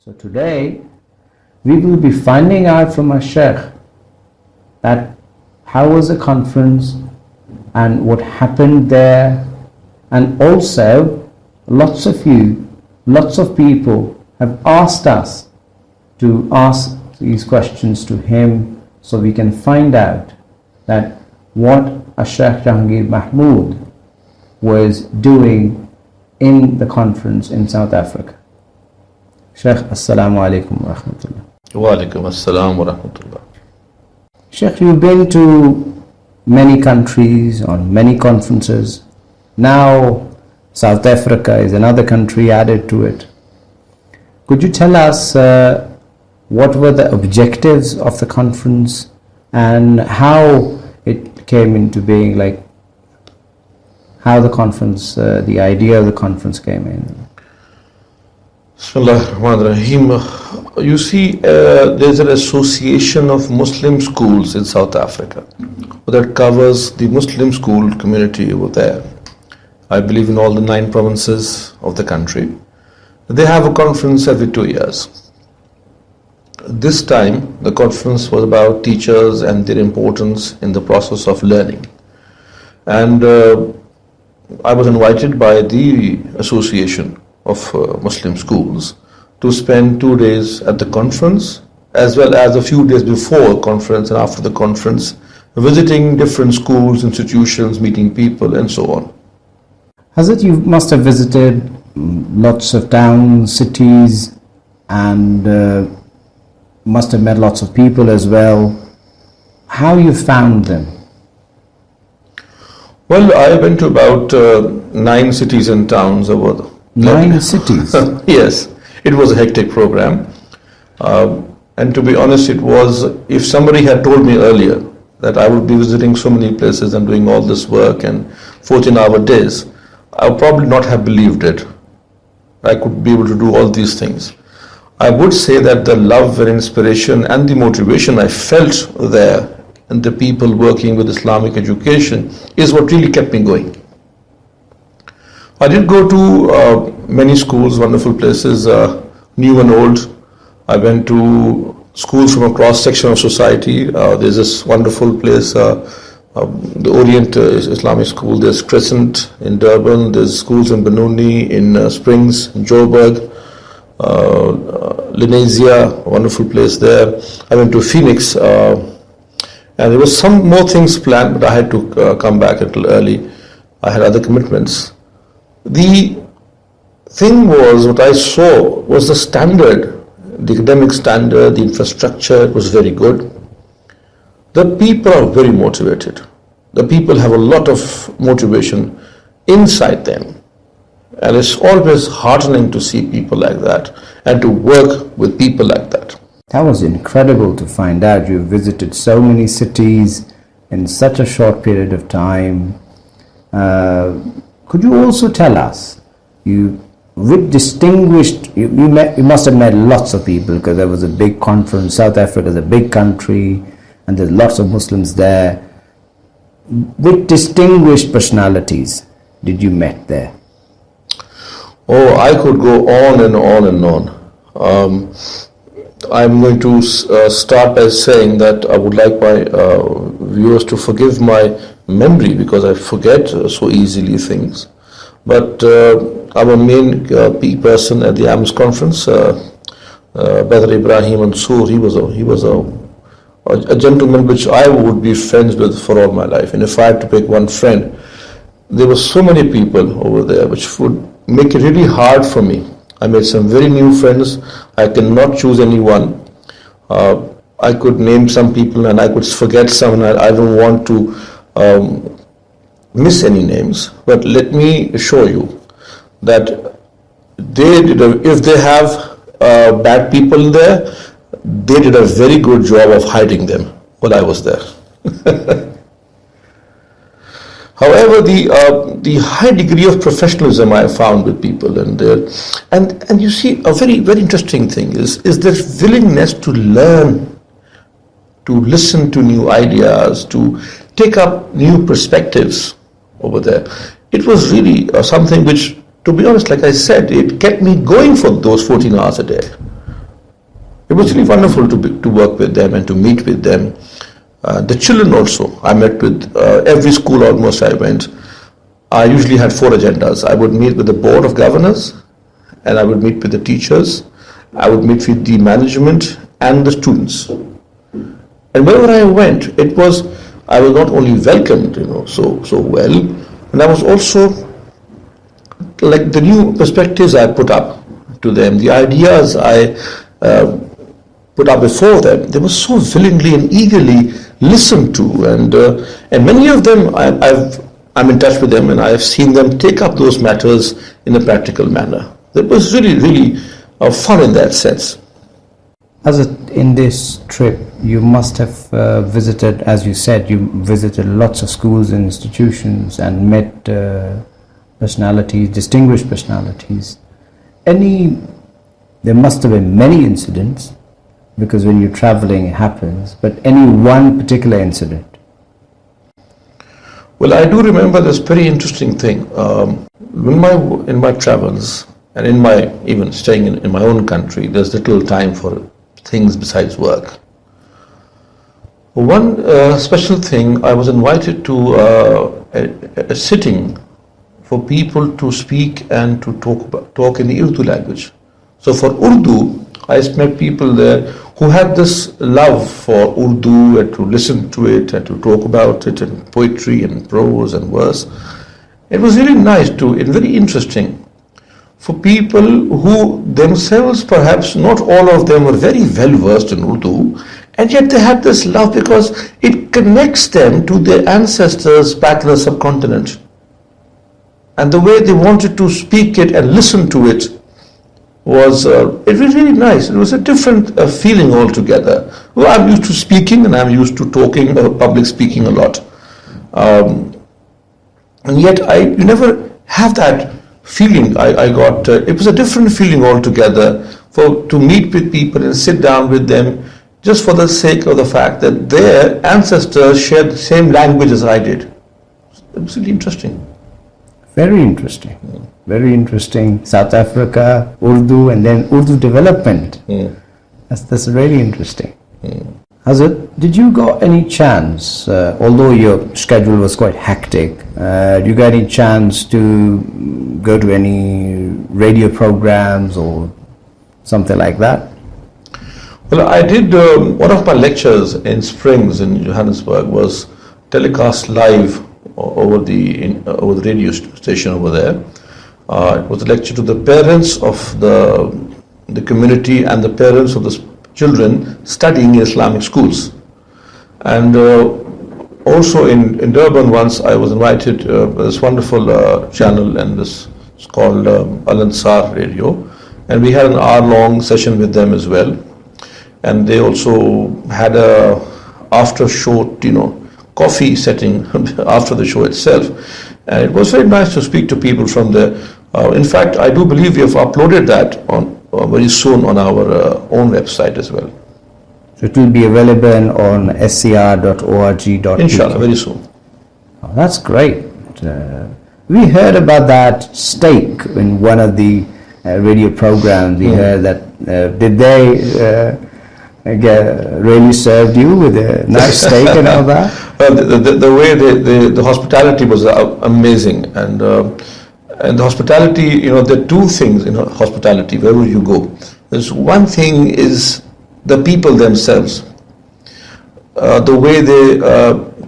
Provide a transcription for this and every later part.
So today we will be finding out from our Shaykh that how was the conference and what happened there, and also lots of people have asked us to ask these questions to him so we can find out that what a Shaykh Jahangir Mahmud was doing in the conference in South Africa. Shaykh, Assalamu alaikum wa rahmatullah. Wa alaikum assalam wa rahmatullah. Shaykh, you've been to many countries, on many conferences. Now South Africa is another country added to it. Could you tell us what were the objectives of the conference and how it came into being, like how the conference, the idea of the conference came in? Bismillah ar-Rahman ar-Rahim. You see, there's an association of Muslim schools in South Africa that covers the Muslim school community over there. I believe in all the 9 provinces of the country. They have a conference every 2 years. This time, the conference was about teachers and their importance in the process of learning. And I was invited by the Association of Muslim Schools to spend 2 days at the conference, as well as a few days before the conference and after the conference, visiting different schools, institutions, meeting people, and so on. Hazrat, you must have visited lots of towns, cities, and must have met lots of people as well. How you found them? Well, I went to about 9 cities and towns over the 9 cities? Yes, it was a hectic program. And to be honest, it was, if somebody had told me earlier that I would be visiting so many places and doing all this work and 14-hour days, I would probably not have believed it. I could be able to do all these things. I would say that the love and inspiration and the motivation I felt there and the people working with Islamic education is what really kept me going. I did go to many schools, wonderful places, new and old. I went to schools from a cross-section of society. There's this wonderful place, the Orient Islamic School. There's Crescent in Durban. There's schools in Benoni, in Springs, in Joburg, Lenasia, a wonderful place there. I went to Phoenix, and there was some more things planned, but I had to come back a little early. I had other commitments. The thing was, what I saw was the standard, the academic standard, the infrastructure was very good. The people are very motivated. The people have a lot of motivation inside them. And it's always heartening to see people like that and to work with people like that. That was incredible to find out. You visited so many cities in such a short period of time. Could you also tell us, you must have met lots of people, because there was a big conference. South Africa is a big country and there's lots of Muslims there. Which distinguished personalities did you meet there? Oh, I could go on and on and on. I'm going to start by saying that I would like my viewers to forgive my memory, because I forget so easily things. But our main key person at the AMS conference, Brother Ibrahim Mansoor, he was a gentleman which I would be friends with for all my life. And if I had to pick one friend, there were so many people over there which would make it really hard for me. I made some very new friends. I cannot choose any one. I could name some people and I could forget some, and I don't want to miss any names. But let me assure you that if they have bad people there, they did a very good job of hiding them while I was there. However, the high degree of professionalism I found with people, and you see, a very, very interesting thing is their willingness to learn, to listen to new ideas, to take up new perspectives over there. It was really something which, to be honest, like I said, it kept me going for those 14 hours a day. It was really wonderful to work with them and to meet with them. The children also, I met with every school almost I went. I usually had 4 agendas. I would meet with the board of governors, and I would meet with the teachers, I would meet with the management and the students. And wherever I went, I was not only welcomed, so well, and I was also, like, the new perspectives I put up to them, the ideas I put up before them, they were so willingly and eagerly listened to, and many of them I'm in touch with them, and I have seen them take up those matters in a practical manner. It was really fun in that sense. In this trip, you must have visited, as you said, you visited lots of schools and institutions and met personalities, distinguished personalities. There must have been many incidents, because when you're traveling it happens, but any one particular incident? Well, I do remember this very interesting thing. In my travels, and even staying in my own country, there's little time for things besides work. One special thing, I was invited to a sitting for people to speak and to talk in the Urdu language. So for Urdu, I met people there who had this love for Urdu and to listen to it and to talk about it in poetry and prose and verse. It was really nice and very interesting for people who themselves, perhaps not all of them were very well versed in Urdu, and yet they had this love because it connects them to their ancestors back in the subcontinent. And the way they wanted to speak it and listen to it was really nice. It was a different feeling altogether. Well, I'm used to speaking and I'm used to talking, public speaking a lot. And yet you never have that feeling I got. It was a different feeling altogether to meet with people and sit down with them just for the sake of the fact that their ancestors shared the same language as I did. It was really interesting. Very interesting. Very interesting. South Africa, Urdu, and then Urdu development. That's really interesting. Hazrat, did you got any chance, although your schedule was quite hectic, did you get any chance to go to any radio programs or something like that? Well, I did, one of my lectures in Springs in Johannesburg was telecast live over the radio station over there. It was a lecture to the parents of the community and the parents of the children studying in Islamic schools. And also in Durban once I was invited this wonderful channel, and it's called Al-Ansar Radio, and we had an hour-long session with them as well. And they also had a after-show, coffee setting after the show itself. And it was very nice to speak to people from there. In fact, I do believe we have uploaded that on very soon on our own website as well. So it will be available on scr.org. Inshallah, very soon. Oh, that's great. We heard about that steak in one of the radio programs. We heard that. Did they really served you with a nice steak and all that? The way the hospitality was amazing, and the hospitality, there are two things in hospitality wherever you go. There's one thing is the people themselves, the way they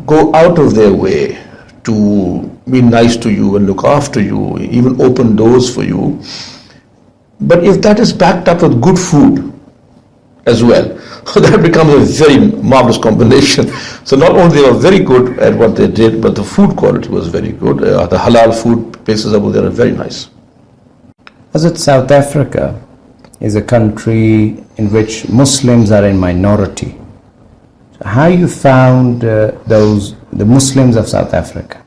go out of their way to be nice to you and look after you, even open doors for you. But if that is backed up with good food as well, that becomes a very marvelous combination. So not only they were very good at what they did, but the food quality was very good. The halal food places over there are very nice. As it South Africa is a country in which Muslims are in minority. So how you found the Muslims of South Africa?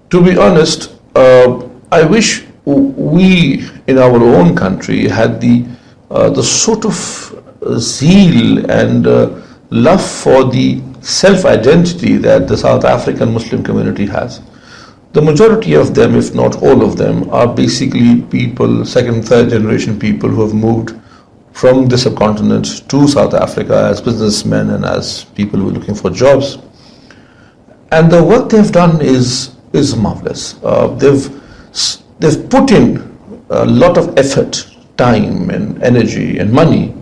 To be honest, I wish we in our own country had the sort of zeal and love for the self-identity that the South African Muslim community has. The majority of them, if not all of them, are basically people, second, third generation people who have moved from the subcontinent to South Africa as businessmen and as people who are looking for jobs. And the work they've done is marvelous. They've put in a lot of effort, time and energy and money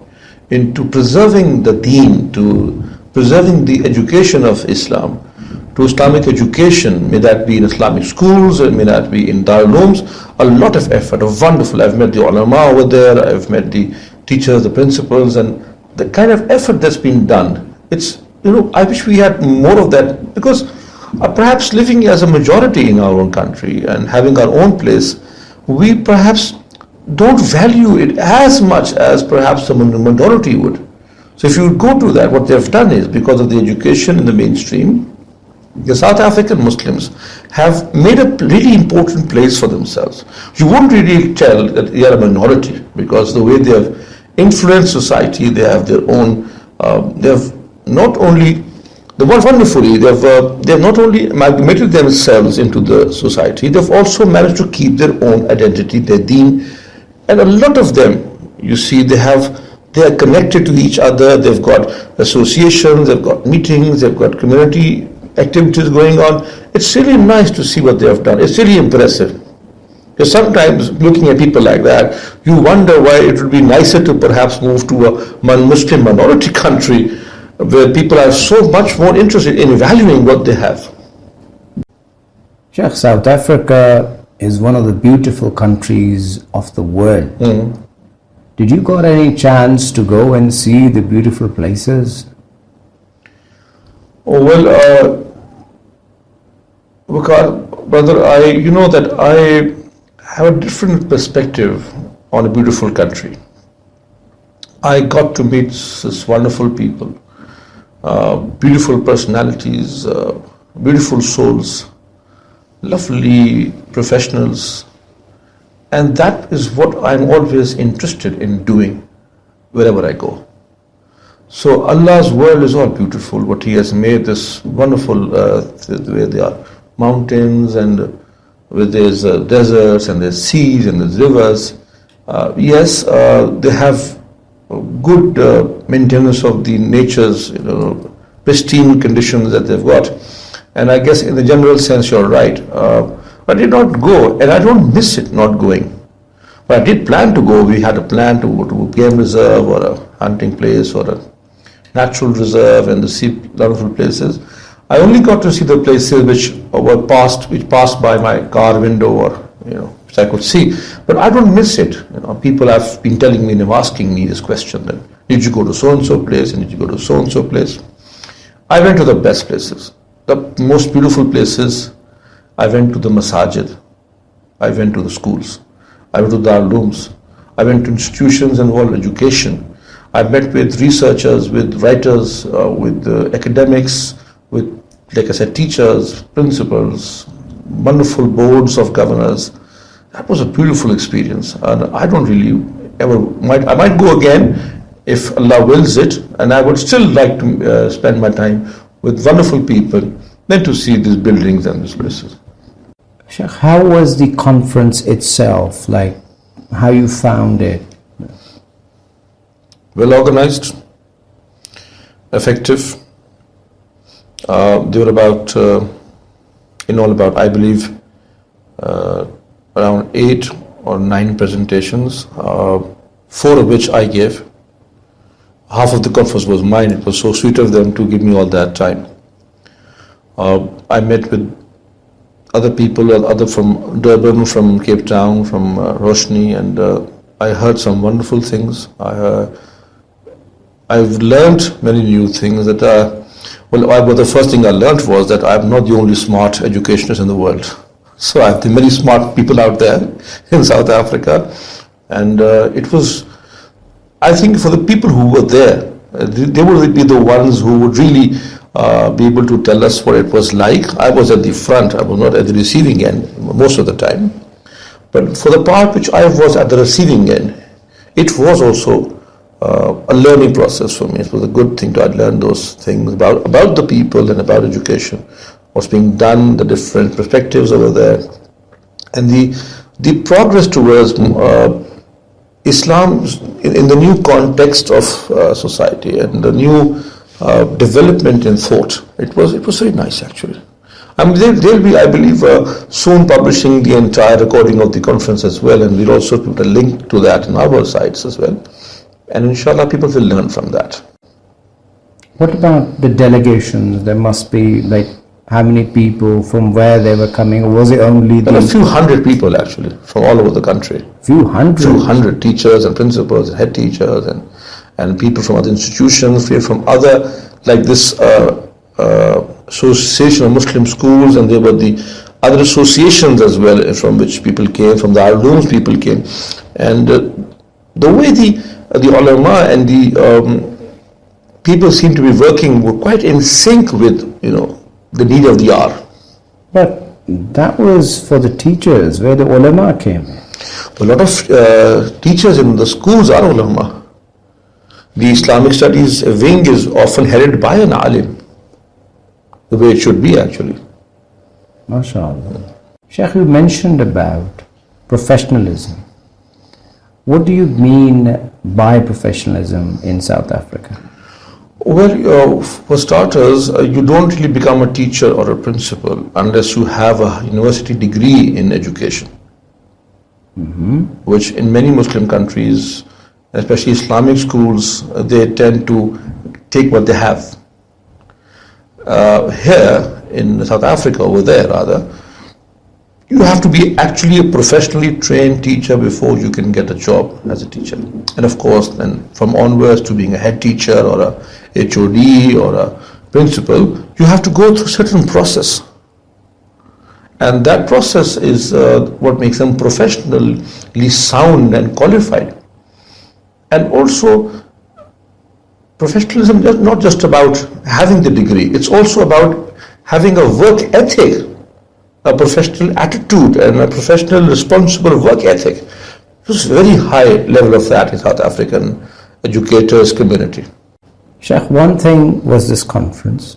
into preserving the deen, to preserving the education of Islam, to Islamic education, may that be in Islamic schools, or may that be in Darul-Ulooms. A lot of effort, wonderful. I've met the ulama over there, I've met the teachers, the principals, and the kind of effort that's been done. It's, I wish we had more of that, because perhaps living as a majority in our own country and having our own place, we perhaps don't value it as much as perhaps the minority would. So if you go to that, what they've done is, because of the education in the mainstream, the South African Muslims have made a really important place for themselves. You wouldn't really tell that they are a minority, because the way they have influenced society, they have their own, they have not only, wonderfully, they have not only amalgamated themselves into the society, they've also managed to keep their own identity, their deen, and a lot of them, you see, they are connected to each other, they've got associations, they've got meetings, they've got community activities going on. It's really nice to see what they have done. It's really impressive. Because sometimes looking at people like that, you wonder why it would be nicer to perhaps move to a Muslim minority country where people are so much more interested in valuing what they have. Shaykh, South Africa is one of the beautiful countries of the world. Did you got any chance to go and see the beautiful places? Oh, well, Waqar, brother, you know that I have a different perspective on a beautiful country. I got to meet such wonderful people, beautiful personalities, beautiful souls, lovely professionals, and that is what I'm always interested in doing wherever I go. So Allah's world is all beautiful, what He has made this wonderful earth, where there are mountains and where there's deserts and there's seas and there's rivers. Yes, they have good maintenance of the nature's pristine conditions that they've got. And I guess in the general sense you're right. I did not go, and I don't miss it not going. But I did plan to go. We had a plan to go to a game reserve or a hunting place or a natural reserve and to see wonderful places. I only got to see the places which passed by my car window, or which I could see. But I don't miss it. People have been telling me and asking me this question: then did you go to so and so place, and did you go to so and so place? I went to the best places, the most beautiful places. I went to the masajid, I went to the schools, I went to the Darul-Ulooms, I went to institutions involved in education. I met with researchers, with writers, with academics, with, like I said, teachers, principals, wonderful boards of governors. That was a beautiful experience, and I don't really I might go again if Allah wills it, and I would still like to spend my time with wonderful people than to see these buildings and these places. Shaykh, how was the conference itself? Like, how you found it? Well organized, effective. There were about, I believe, around 8 or 9 presentations, 4 of which I gave. Half of the conference was mine. It was so sweet of them to give me all that time. I met with other people, other from Durban, from Cape Town, from Roshni, and I heard some wonderful things. I've learned many new things that the first thing I learned was that I'm not the only smart educationist in the world. So I have many smart people out there in South Africa, and it was, I think, for the people who were there, they would be the ones who would really be able to tell us what it was like. I was at the front, I was not at the receiving end most of the time, but for the part which I was at the receiving end, it was also a learning process for me. It was a good thing to learn those things about the people and about education, what's being done, the different perspectives over there, and the progress towards Islam in the new context of society and the new development in thought. It was very nice actually. I mean, they'll be, I believe, soon publishing the entire recording of the conference as well, and we'll also put a link to that on our sites as well. And inshallah, people will learn from that. What about the delegations? There must be like how many people, from where they were coming, or was it only There were a few hundred people actually from all over the country. Few hundred? Few hundred teachers and principals and head teachers and people from other institutions, from other, like this Association of Muslim Schools, and there were the other associations as well from which people came, from the Ulums people came. And the way the ulama and the people seem to be working were quite in sync with, the need of the hour. But that was for the teachers, where the ulama came. A lot of teachers in the schools are ulama. The Islamic studies wing is often headed by an alim, the way it should be actually. MashaAllah. Shaykh, you mentioned about professionalism. What do you mean by professionalism in South Africa? Well, for starters, you don't really become a teacher or a principal unless you have a university degree in education, which in many Muslim countries, especially Islamic schools, they tend to take what they have. Here in South Africa, over there rather, you have to be actually a professionally trained teacher before you can get a job as a teacher. And of course, then from onwards to being a head teacher or a HOD or a principal, you have to go through a certain process. And that process is what makes them professionally sound and qualified. And also, professionalism is not just about having the degree, it's also about having a work ethic, a professional attitude and a professional responsible work ethic. There's a very high level of that in South African educators community. Shaykh, one thing was this conference.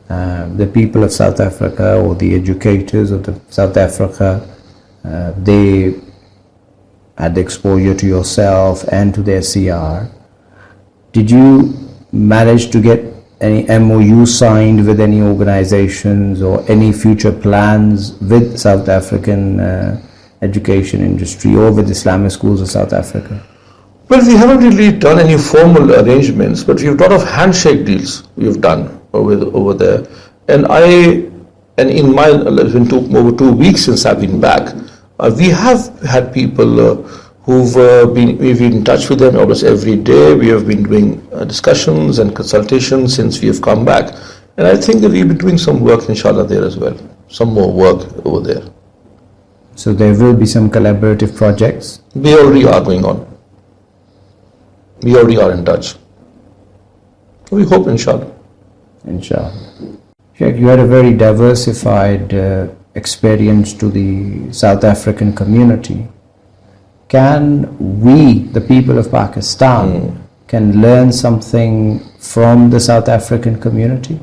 The people of South Africa, or the educators of South Africa, they had exposure to yourself and to their CR. Did you manage to get any MOU signed with any organizations or any future plans with South African education industry or with Islamic schools of South Africa? Well, we haven't really done any formal arrangements, but we've done a lot of handshake deals we've done over there. And in my, it's been over 2 weeks since I've been back, we have had people we've been in touch with them almost every day. We have been doing discussions and consultations since we have come back. And I think that we'll be doing some work, inshallah, there as well. Some more work over there. So there will be some collaborative projects? They already are going on. We already are in touch. We hope, inshallah. Inshallah. Shaykh, you had a very diversified experience to the South African community. Can we, the people of Pakistan, can learn something from the South African community?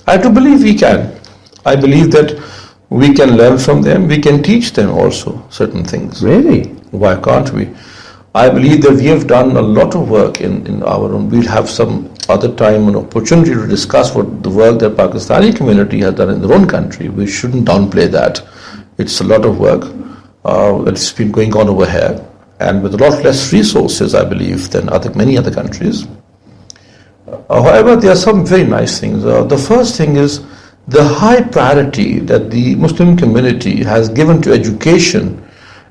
I do believe we can. I believe that we can learn from them. We can teach them also certain things. Really? Why can't we? I believe that we have done a lot of work in our own. We'll have some other time and opportunity to discuss what the work that Pakistani community has done in their own country. We shouldn't downplay that. It's a lot of work that's been going on over here, and with a lot less resources, I believe, than many other countries. However, there are some very nice things. The first thing is the high priority that the Muslim community has given to education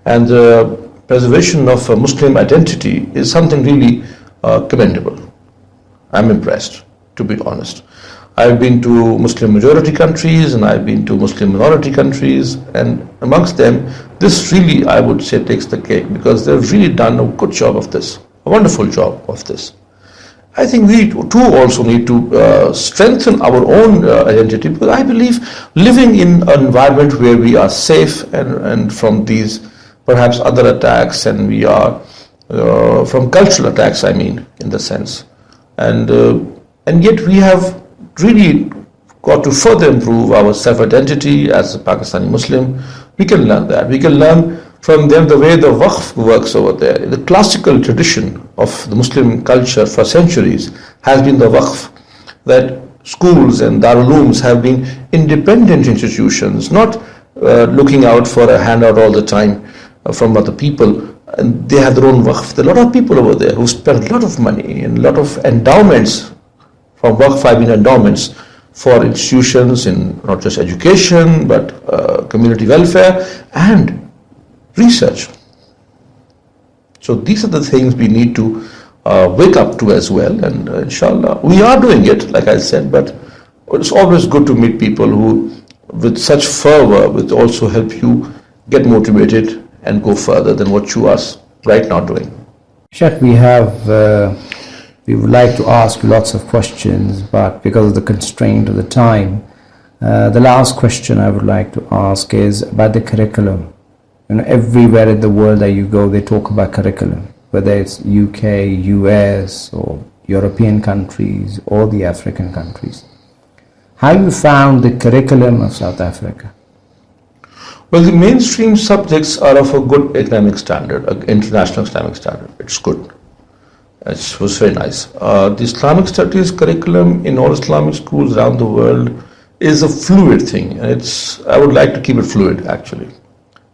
and the preservation of Muslim identity is something really commendable. I'm impressed, to be honest. I've been to Muslim majority countries and I've been to Muslim minority countries, and amongst them, this really, I would say, takes the cake, because they've really done a good job of this, a wonderful job of this. I think we too also need to strengthen our own identity, because I believe living in an environment where we are safe and from these perhaps other attacks, and we are from cultural attacks, I mean, in the sense. And yet we have really got to further improve our self-identity as a Pakistani Muslim. We can learn that. We can learn from them the way the Waqf works over there. The classical tradition of the Muslim culture for centuries has been the Waqf, that schools and darulooms have been independent institutions, not looking out for a handout all the time from other people. And they have their own Waqf. There are a lot of people over there who spend a lot of money and a lot of endowments from Waqf. Have been endowments for institutions in not just education but community welfare and research. So these are the things we need to wake up to as well, and inshallah we are doing it, like I said, but it's always good to meet people who with such fervor will also help you get motivated and go further than what you are right now doing. Shaykh, we would like to ask lots of questions, but because of the constraint of the time, the last question I would like to ask is about the curriculum. You know, everywhere in the world that you go, they talk about curriculum, whether it's UK, US, or European countries, or the African countries. How you found the curriculum of South Africa? Well, the mainstream subjects are of a good Islamic standard, international Islamic standard. It's good. It was very nice. The Islamic studies curriculum in all Islamic schools around the world is a fluid thing, and I would like to keep it fluid actually.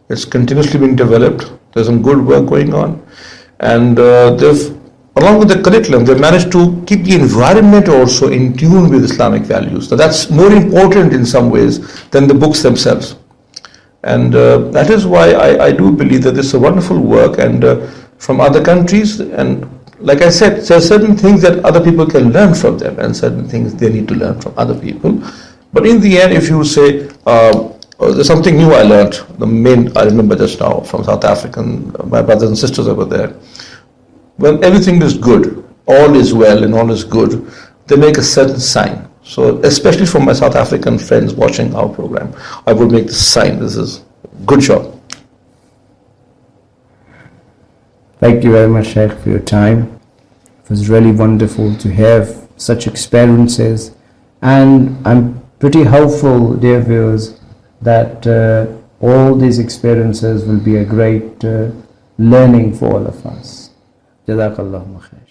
It's continuously being developed. There's some good work going on, and along with the curriculum, they've managed to keep the environment also in tune with Islamic values. So that's more important in some ways than the books themselves. And that is why I do believe that this is a wonderful work, and from other countries, and like I said, there are certain things that other people can learn from them and certain things they need to learn from other people. But in the end, if you say, there's something new I learned, I remember just now from South African, my brothers and sisters over there, when everything is good, all is well and all is good, they make a certain sign. So especially for my South African friends watching our program, I would make this sign. This is good job. Thank you very much, Shaykh, for your time. It was really wonderful to have such experiences, and I'm pretty hopeful, dear viewers, that all these experiences will be a great learning for all of us. Jazakallahu khair.